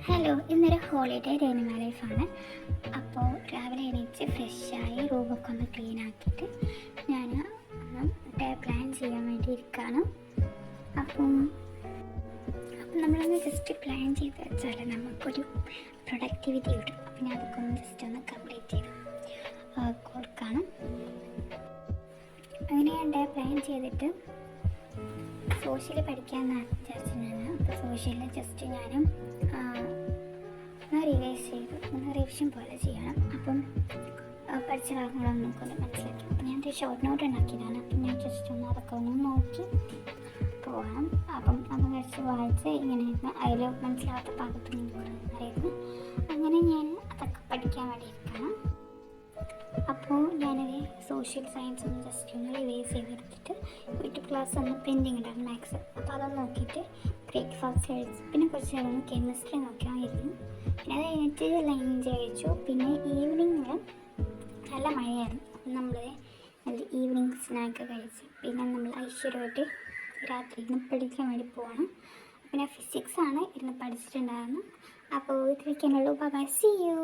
Hello, ഇന്നൊരു holiday day in my ലൈഫാണ്. അപ്പോൾ രാവിലെ എണീച്ച് ഫ്രഷായി റൂമൊക്കെ ഒന്ന് ക്ലീൻ ആക്കിയിട്ട് ഞാൻ ഡേ പ്ലാൻ ചെയ്യാൻ വേണ്ടി ഇരിക്കുകയാണ്. അപ്പം നമ്മളൊന്ന് ജസ്റ്റ് പ്ലാൻ ചെയ്ത് വെച്ചാൽ നമുക്കൊരു പ്രൊഡക്ടിവിറ്റി കിട്ടും. അപ്പം ഞാൻ അതൊക്കെ ഒന്ന് ജസ്റ്റ് ഒന്ന് കംപ്ലീറ്റ് ചെയ്ത് കൊടുക്കുകയാണ്. അങ്ങനെ ഞാൻ ഡേ പ്ലാൻ ചെയ്തിട്ട് സോഷ്യൽ പഠിക്കാമെന്നാണ് വിചാരിച്ചിട്ടുണ്ടായിരുന്നു. അപ്പോൾ സോഷ്യലിൽ ജസ്റ്റ് ഞാനും റിവൈസ് ചെയ്തു, ഒന്ന് റിവിഷൻ പോലെ ചെയ്യണം. അപ്പം പഠിച്ച ഭാഗങ്ങളൊന്നും നമുക്കൊന്ന് മനസ്സിലാക്കി. അപ്പം ഞാൻ ഷോർട്ട് നോട്ട് ഉണ്ടാക്കിയതാണ്. അപ്പം ഞാൻ ജസ്റ്റ് ഒന്ന് അതൊക്കെ ഒന്ന് നോക്കി പോകണം. അപ്പം നമ്മൾ ജസ്റ്റ് വായിച്ച് ഇങ്ങനെയായിരുന്നു, അതിൽ മനസ്സിലാവാത്ത ഭാഗത്ത് അറിയുന്നു. അങ്ങനെ ഞാൻ അതൊക്കെ പഠിക്കാൻ വേണ്ടി ഇരിക്കണം. അപ്പോൾ ഞാനത് സോഷ്യൽ സയൻസ് ഒന്ന് ജസ്റ്റ് ഒന്ന് റിവൈസ് ചെയ്തെടുത്തിട്ട് യൂട്യൂബ് ക്ലാസ് ഒന്ന് പെൻഡിങ് ഉണ്ടാകും മാത്സ്. അപ്പോൾ അതൊന്ന് നോക്കിയിട്ട് ബ്രേക്ക്ഫാസ്റ്റ് കഴിച്ചു. പിന്നെ കുറച്ച് നേരം കെമിസ്ട്രി നോക്കാമായിരുന്നു. പിന്നെ അത് കഴിഞ്ഞിട്ട് ലഞ്ച് കഴിച്ചു. പിന്നെ ഈവനിങ്ങിൽ നല്ല മഴയായിരുന്നു. അപ്പം നമ്മൾ നല്ല ഈവനിങ് സ്നാക്ക് കഴിച്ച് പിന്നെ നമ്മൾ ഐശ്വര്യമായിട്ട് രാത്രി ഇരുന്ന് പഠിക്കാൻ വേണ്ടി പോകണം. പിന്നെ ഫിസിക്സാണ് ഇരുന്ന് പഠിച്ചിട്ടുണ്ടായിരുന്നു. അപ്പോൾ ഇതിലേക്കാണുള്ളൂ. By, see you.